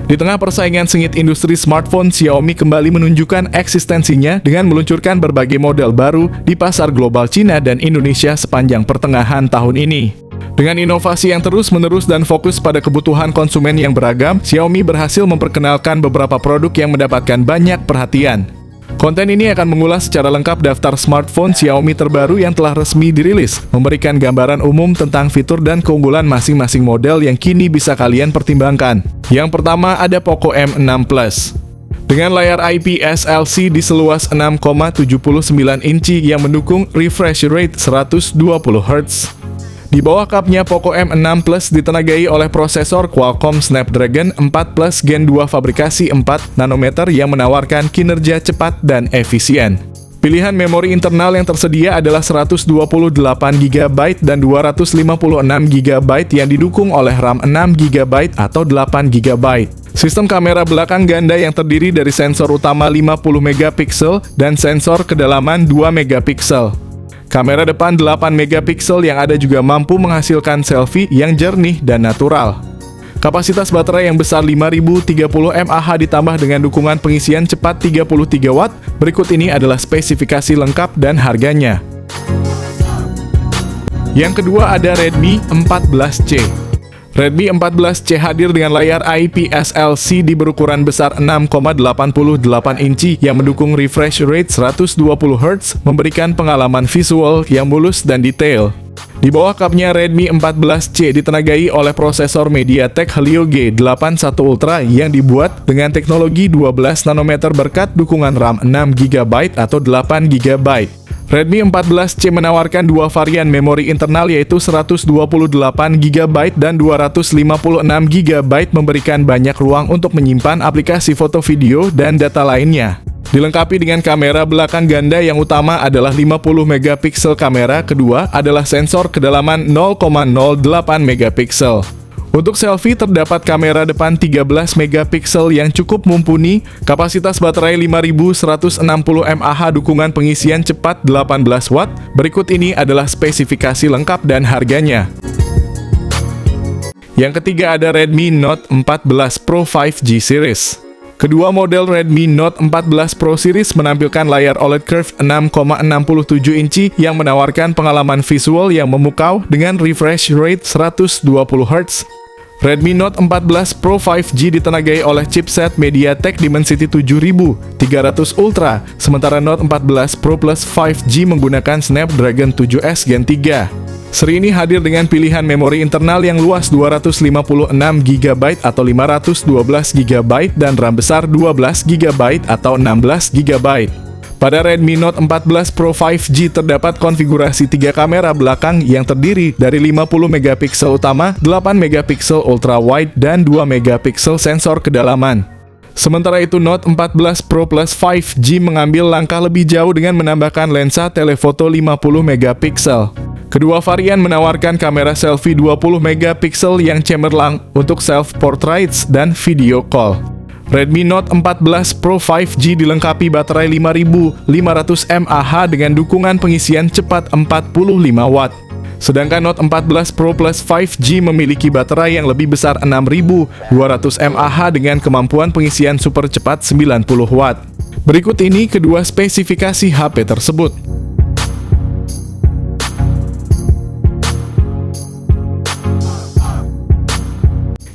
Di tengah persaingan sengit industri smartphone, Xiaomi kembali menunjukkan eksistensinya dengan meluncurkan berbagai model baru di pasar global Cina dan Indonesia sepanjang pertengahan tahun ini. Dengan inovasi yang terus-menerus dan fokus pada kebutuhan konsumen yang beragam, Xiaomi berhasil memperkenalkan beberapa produk yang mendapatkan banyak perhatian. Konten ini akan mengulas secara lengkap daftar smartphone Xiaomi terbaru yang telah resmi dirilis, memberikan gambaran umum tentang fitur dan keunggulan masing-masing model yang kini bisa kalian pertimbangkan. Yang pertama ada Poco M6 Plus. Dengan layar IPS LCD di seluas 6,79 inci yang mendukung refresh rate 120 Hz. Di bawah kapnya, Poco M6 Plus ditenagai oleh prosesor Qualcomm Snapdragon 4 Plus Gen 2 fabrikasi 4 nanometer yang menawarkan kinerja cepat dan efisien. Pilihan memori internal yang tersedia adalah 128GB dan 256GB yang didukung oleh RAM 6GB atau 8GB. Sistem kamera belakang ganda yang terdiri dari sensor utama 50MP dan sensor kedalaman 2MP. Kamera depan 8MP yang ada juga mampu menghasilkan selfie yang jernih dan natural. Kapasitas baterai yang besar 5030 mAh ditambah dengan dukungan pengisian cepat 33 watt. Berikut ini adalah spesifikasi lengkap dan harganya. Yang kedua ada Redmi 14C. Redmi 14C hadir dengan layar IPS LCD berukuran besar 6,88 inci yang mendukung refresh rate 120 Hz, memberikan pengalaman visual yang mulus dan detail. Di bawah kapnya, Redmi 14C ditenagai oleh prosesor MediaTek Helio G81 Ultra yang dibuat dengan teknologi 12 nanometer berkat dukungan RAM 6GB atau 8GB. Redmi 14C menawarkan dua varian memori internal yaitu 128GB dan 256GB, memberikan banyak ruang untuk menyimpan aplikasi foto, video, dan data lainnya. Dilengkapi dengan kamera belakang ganda yang utama adalah 50MP, kamera kedua adalah sensor kedalaman 0,08MP. Untuk selfie terdapat kamera depan 13MP yang cukup mumpuni, kapasitas baterai 5160 mAh, dukungan pengisian cepat 18 watt. Berikut ini adalah spesifikasi lengkap dan harganya. Yang ketiga ada Redmi Note 14 Pro 5G Series. Kedua model Redmi Note 14 Pro Series menampilkan layar OLED Curved 6,67 inci yang menawarkan pengalaman visual yang memukau dengan refresh rate 120 Hz. Redmi Note 14 Pro 5G ditenagai oleh chipset MediaTek Dimensity 7300 Ultra, sementara Note 14 Pro Plus 5G menggunakan Snapdragon 7S Gen 3. Seri ini hadir dengan pilihan memori internal yang luas 256GB atau 512GB dan RAM besar 12GB atau 16GB. Pada Redmi Note 14 Pro 5G terdapat konfigurasi 3 kamera belakang yang terdiri dari 50MP utama, 8MP ultra wide, dan 2MP sensor kedalaman. Sementara itu, Note 14 Pro Plus 5G mengambil langkah lebih jauh dengan menambahkan lensa telefoto 50MP. Kedua varian menawarkan kamera selfie 20MP yang cemerlang untuk self-portraits dan video call. Redmi Note 14 Pro 5G dilengkapi baterai 5500 mAh dengan dukungan pengisian cepat 45 watt. Sedangkan Note 14 Pro Plus 5G memiliki baterai yang lebih besar 6200 mAh dengan kemampuan pengisian super cepat 90 watt. Berikut ini kedua spesifikasi HP tersebut.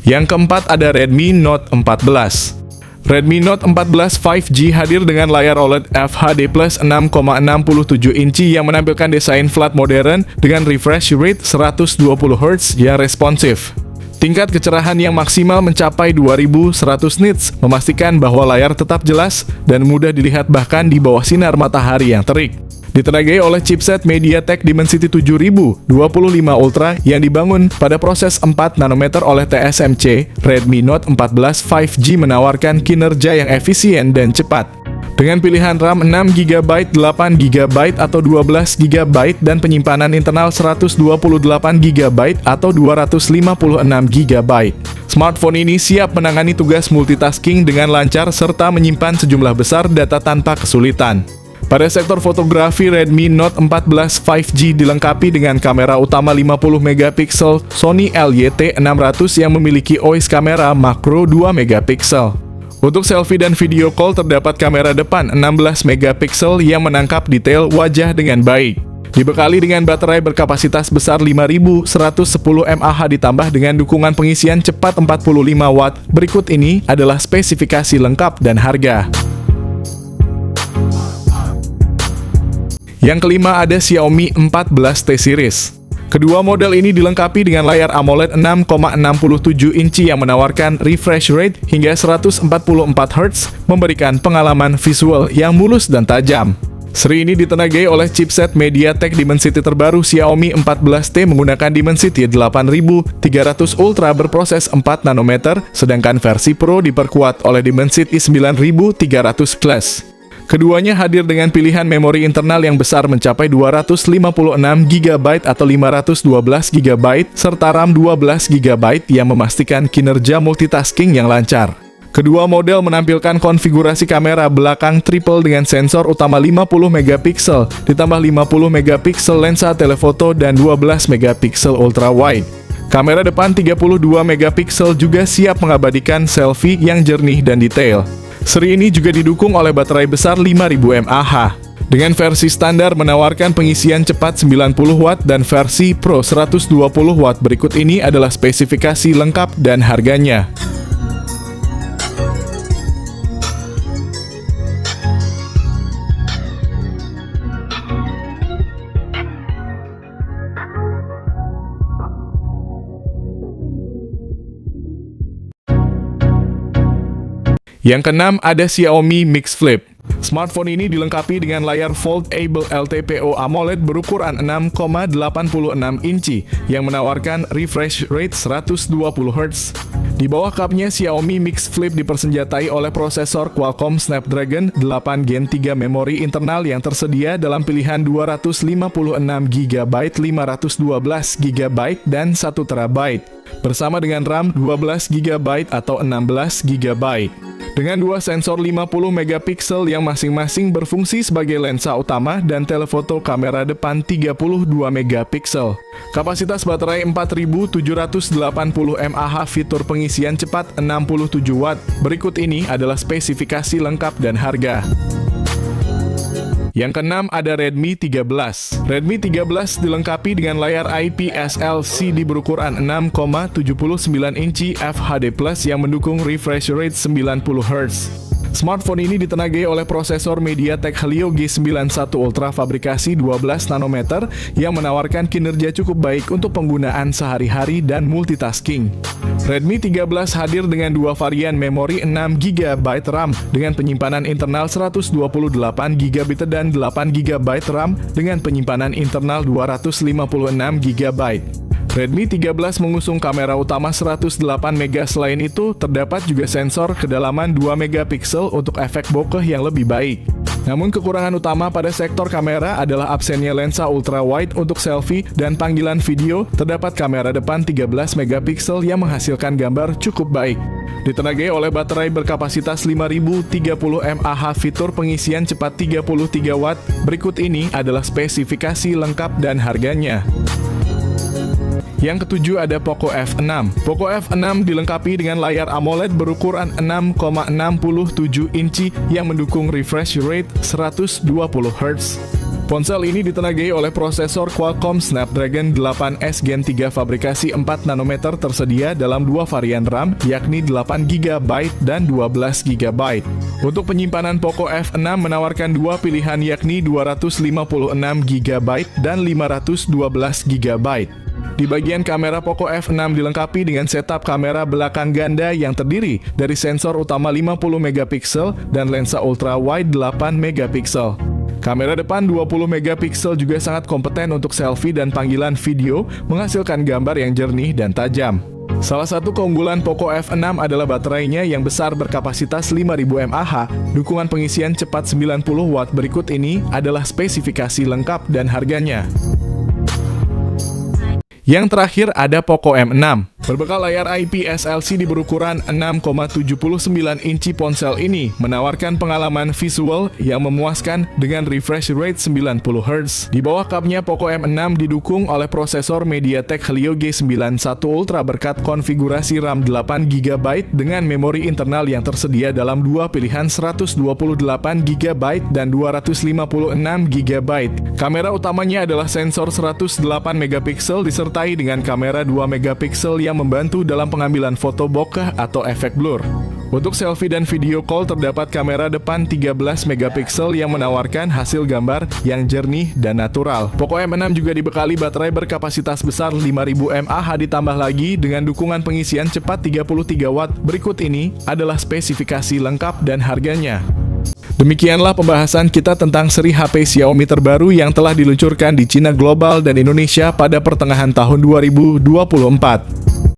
Yang keempat ada Redmi Note 14. Redmi Note 14 5G hadir dengan layar OLED FHD Plus 6,67 inci yang menampilkan desain flat modern dengan refresh rate 120 Hz yang responsif. Tingkat kecerahan yang maksimal mencapai 2100 nits, memastikan bahwa layar tetap jelas dan mudah dilihat bahkan di bawah sinar matahari yang terik. Ditenagai oleh chipset MediaTek Dimensity 7025 Ultra yang dibangun pada proses 4 nanometer oleh TSMC, Redmi Note 14 5G menawarkan kinerja yang efisien dan cepat. Dengan pilihan RAM 6GB, 8GB atau 12GB dan penyimpanan internal 128GB atau 256GB. Smartphone ini siap menangani tugas multitasking dengan lancar serta menyimpan sejumlah besar data tanpa kesulitan. Pada sektor fotografi, Redmi Note 14 5G dilengkapi dengan kamera utama 50 megapiksel Sony LYT600 yang memiliki OIS kamera makro 2 megapiksel. Untuk selfie dan video call terdapat kamera depan 16 megapiksel yang menangkap detail wajah dengan baik. Dibekali dengan baterai berkapasitas besar 5110 mAh ditambah dengan dukungan pengisian cepat 45 watt. Berikut ini adalah spesifikasi lengkap dan harga. Yang kelima ada Xiaomi 14T series. Kedua model ini dilengkapi dengan layar AMOLED 6,67 inci yang menawarkan refresh rate hingga 144 Hz, memberikan pengalaman visual yang mulus dan tajam. Seri ini ditenagai oleh chipset MediaTek Dimensity terbaru Xiaomi 14T menggunakan Dimensity 8300 Ultra berproses 4 nanometer, sedangkan versi Pro diperkuat oleh Dimensity 9300 Plus. Keduanya hadir dengan pilihan memori internal yang besar mencapai 256 GB atau 512 GB, serta RAM 12 GB yang memastikan kinerja multitasking yang lancar. Kedua model menampilkan konfigurasi kamera belakang triple dengan sensor utama 50 megapiksel, ditambah 50 megapiksel lensa telefoto dan 12 megapiksel ultra wide. Kamera depan 32 megapiksel juga siap mengabadikan selfie yang jernih dan detail. Seri ini juga didukung oleh baterai besar 5000 mAh. Dengan versi standar menawarkan pengisian cepat 90 watt dan versi Pro 120 watt. Berikut ini adalah spesifikasi lengkap dan harganya. Yang keenam ada Xiaomi Mix Flip. Smartphone ini dilengkapi dengan layar Foldable LTPO AMOLED berukuran 6,86 inci yang menawarkan refresh rate 120 Hz. Di bawah cupnya, Xiaomi Mix Flip dipersenjatai oleh prosesor Qualcomm Snapdragon 8 Gen 3 memori internal yang tersedia dalam pilihan 256 GB, 512 GB, dan 1 TB, bersama dengan RAM 12 GB atau 16 GB. Dengan dua sensor 50 megapiksel yang masing-masing berfungsi sebagai lensa utama dan telefoto kamera depan 32 megapiksel. Kapasitas baterai 4780 mAh, fitur pengisian cepat 67 watt. Berikut ini adalah spesifikasi lengkap dan harga. Yang keenam ada Redmi 13. Redmi 13 dilengkapi dengan layar IPS LCD berukuran 6,79 inci FHD+ yang mendukung refresh rate 90 Hz. Smartphone ini ditenagai oleh prosesor MediaTek Helio G91 Ultra fabrikasi 12 nanometer yang menawarkan kinerja cukup baik untuk penggunaan sehari-hari dan multitasking. Redmi 13 hadir dengan dua varian memori 6 GB RAM dengan penyimpanan internal 128 GB dan 8 GB RAM dengan penyimpanan internal 256 GB. Redmi 13 mengusung kamera utama 108 MP. Selain itu, terdapat juga sensor kedalaman 2 megapiksel untuk efek bokeh yang lebih baik. Namun kekurangan utama pada sektor kamera adalah absennya lensa ultra wide untuk selfie dan panggilan video. Terdapat kamera depan 13 megapiksel yang menghasilkan gambar cukup baik. Ditenagai oleh baterai berkapasitas 5030 mAh, fitur pengisian cepat 33 watt. Berikut ini adalah spesifikasi lengkap dan harganya. Yang ketujuh ada Poco F6. Poco F6 dilengkapi dengan layar AMOLED berukuran 6,67 inci yang mendukung refresh rate 120 Hz. Ponsel ini ditenagai oleh prosesor Qualcomm Snapdragon 8S Gen 3 fabrikasi 4 nanometer tersedia dalam dua varian RAM, yakni 8 GB dan 12 GB. Untuk penyimpanan Poco F6 menawarkan dua pilihan, yakni 256 GB dan 512 GB. Di bagian kamera, Poco F6 dilengkapi dengan setup kamera belakang ganda yang terdiri dari sensor utama 50 megapiksel dan lensa ultra wide 8 megapiksel. Kamera depan 20 megapiksel juga sangat kompeten untuk selfie dan panggilan video, menghasilkan gambar yang jernih dan tajam. Salah satu keunggulan Poco F6 adalah baterainya yang besar berkapasitas 5000 mAh, dukungan pengisian cepat 90 watt. Berikut ini adalah spesifikasi lengkap dan harganya. Yang terakhir ada Poco M6. Berbekal layar IPS LCD berukuran 6,79 inci, ponsel ini menawarkan pengalaman visual yang memuaskan dengan refresh rate 90 Hz. Di bawah cupnya, Poco M6 didukung oleh prosesor MediaTek Helio G91 Ultra berkat konfigurasi RAM 8GB dengan memori internal yang tersedia dalam dua pilihan 128GB dan 256GB. Kamera utamanya adalah sensor 108MP disertai dengan kamera 2MP yang membantu dalam pengambilan foto bokeh atau efek blur. Untuk selfie dan video call terdapat kamera depan 13MP yang menawarkan hasil gambar yang jernih dan natural. Poco M6 juga dibekali baterai berkapasitas besar 5000 mAh ditambah lagi dengan dukungan pengisian cepat 33 Watt. Berikut ini adalah spesifikasi lengkap dan harganya. Demikianlah pembahasan kita tentang seri HP Xiaomi terbaru yang telah diluncurkan di Cina Global dan Indonesia pada pertengahan tahun 2024.